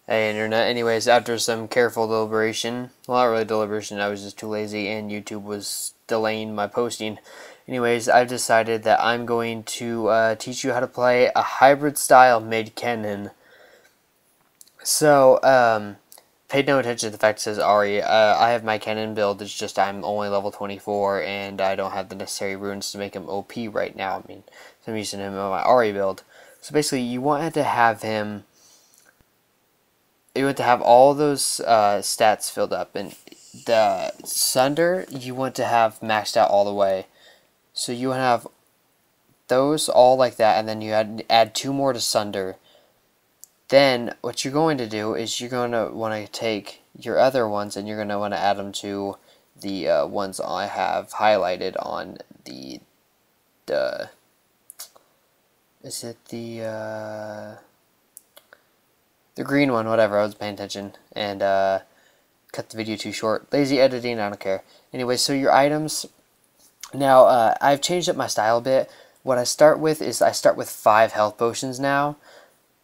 Hey internet, anyways, after some careful deliberation, well not really deliberation, I was just too lazy and YouTube was delaying my posting. Anyways, I've decided that I'm going to teach you how to play a hybrid style mid Kennen. So, paid no attention to the fact it says Ari. I have my Kennen build, it's just I'm only level 24 and I don't have the necessary runes to make him OP right now. I mean, so I'm using him on my Ari build. So basically, you want to have him all those stats filled up, and the Sunder you want to have maxed out all the way. So you want to have those all like that, and then you add 2 more to Sunder. Then what you're going to do is you're going to want to take your other ones and you're going to want to add them to the ones I have highlighted on the is it the green one, whatever, I was paying attention, and cut the video too short. Lazy editing, I don't care. Anyway, so your items, now I've changed up my style a bit. What I start with is I start with 5 health potions now,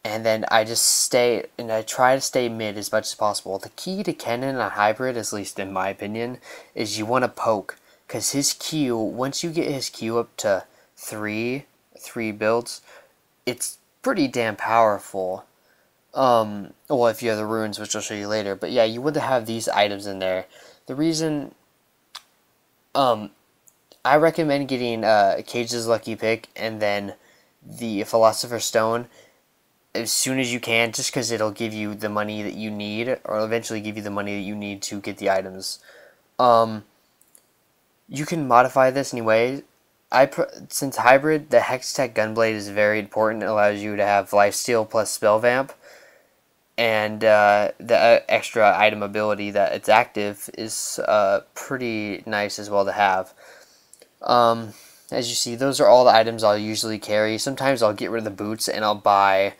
and then I just stay, and I try to stay mid as much as possible. The key to Kennen on hybrid, at least in my opinion, is you want to poke, because his Q, once you get his Q up to 3 builds, it's pretty damn powerful. Well, if you have the runes, which I'll show you later. But yeah, you want to have these items in there. The reason, I recommend getting Cage's Lucky Pick and then the Philosopher's Stone as soon as you can, just because it'll give you the money that you need, or eventually give you the money that you need to get the items. You can modify this anyway. Since hybrid, the Hextech Gunblade is very important. It allows you to have Lifesteal plus Spell Vamp. And the extra item ability that it's active is pretty nice as well to have. As you see, those are all the items I'll usually carry. Sometimes I'll get rid of the boots and I'll buy,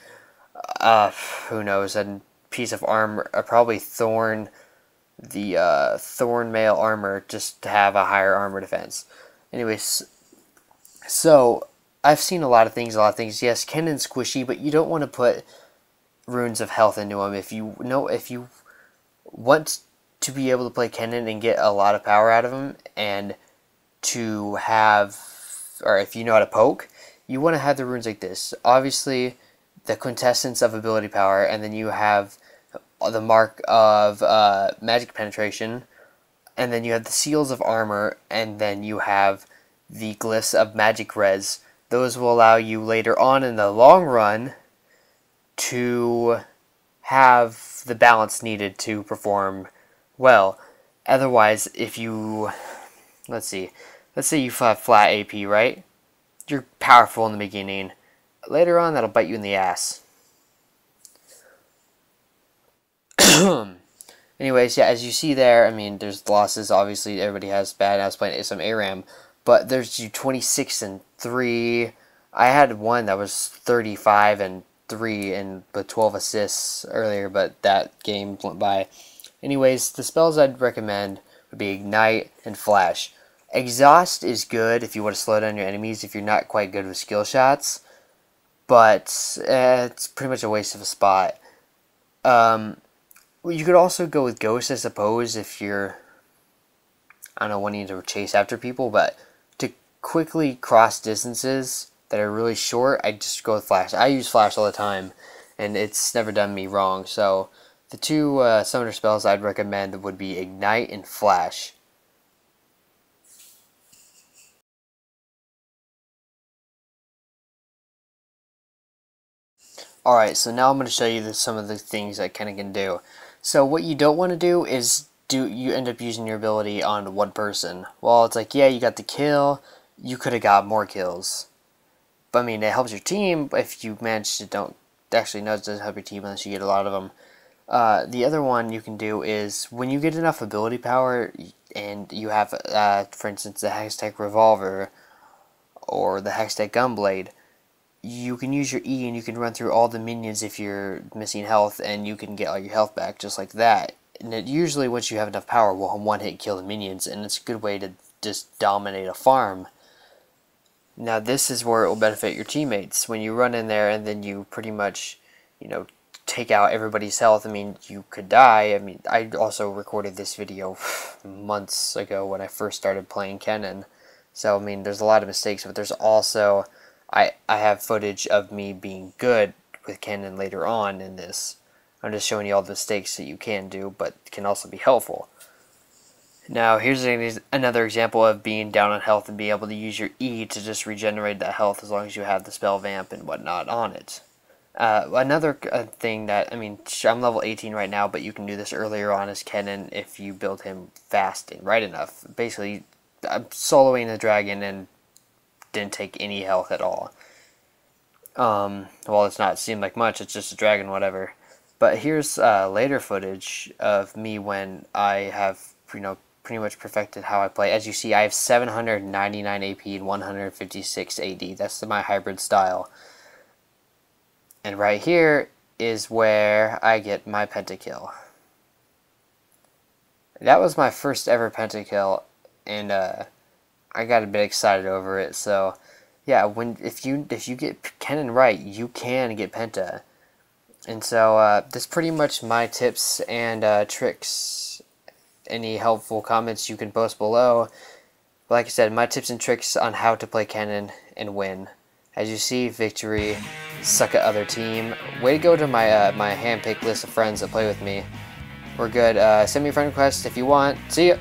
who knows, a piece of armor, probably Thorn Mail armor, just to have a higher armor defense. Anyways, so I've seen a lot of things. Yes, Kennen's squishy, but you don't want to put runes of health into him. If you want to be able to play Kennen and get a lot of power out of him, and to have, or if you know how to poke, you want to have the runes like this. Obviously, the quintessence of ability power, and then you have the mark of magic penetration, and then you have the seals of armor, and then you have the glyphs of magic res. Those will allow you later on in the long run to have the balance needed to perform well. Otherwise, if you, let's say you have flat AP, right? You're powerful in the beginning. Later on, that'll bite you in the ass. Anyways, yeah, as you see there, I mean, there's losses. Obviously, everybody has bad. I was playing some ARAM, but there's you 26 and 3. I had one that was 35 and 3 and with 12 assists earlier, but that game went by. Anyways, the spells I'd recommend would be Ignite and Flash. Exhaust is good if you want to slow down your enemies if you're not quite good with skill shots, but it's pretty much a waste of a spot. You could also go with Ghost, I suppose, if you're, I don't know, wanting to chase after people, but to quickly cross distances that are really short, I just go with Flash. I use Flash all the time, and it's never done me wrong. So the 2 summoner spells I'd recommend would be Ignite and Flash. Alright, so now I'm going to show you some of the things that Kennen can do. So what you don't want to do is you end up using your ability on one person. Well, it's like, yeah, you got the kill, you could have got more kills. But I mean, it helps your team if you manage to don't. Actually, no, it doesn't help your team unless you get a lot of them. The other one you can do is when you get enough ability power and you have, for instance, the Hextech Revolver or the Hextech Gunblade, you can use your E and you can run through all the minions if you're missing health, and you can get all your health back just like that. And it usually, once you have enough power, will one-hit kill the minions, and it's a good way to just dominate a farm. Now this is where it will benefit your teammates. When you run in there and then you pretty much, take out everybody's health, I mean, you could die. I mean, I also recorded this video months ago when I first started playing Kennen. So, I mean, there's a lot of mistakes, but there's also, I have footage of me being good with Kennen later on in this. I'm just showing you all the mistakes that you can do, but can also be helpful. Now, here's another example of being down on health and being able to use your E to just regenerate that health as long as you have the spell vamp and whatnot on it. Another thing that, I mean, I'm level 18 right now, but you can do this earlier on as Kennen if you build him fast and right enough. Basically, I'm soloing the dragon and didn't take any health at all. Well, it's not seemed like much, it's just a dragon, whatever. But here's later footage of me when I have, you know, pretty much perfected how I play. As you see, I have 799 AP and 156 AD. That's my hybrid style. And right here is where I get my Pentakill. That was my first ever Pentakill, and I got a bit excited over it. So yeah, if you get Kennen right, you can get Penta. And so that's pretty much my tips and tricks. Any helpful comments you can post below. Like I said, my tips and tricks on how to play Kennen and win. As you see, victory, suck at other team. Way to go to my my hand-picked list of friends that play with me. We're good. Send me a friend request if you want. See ya!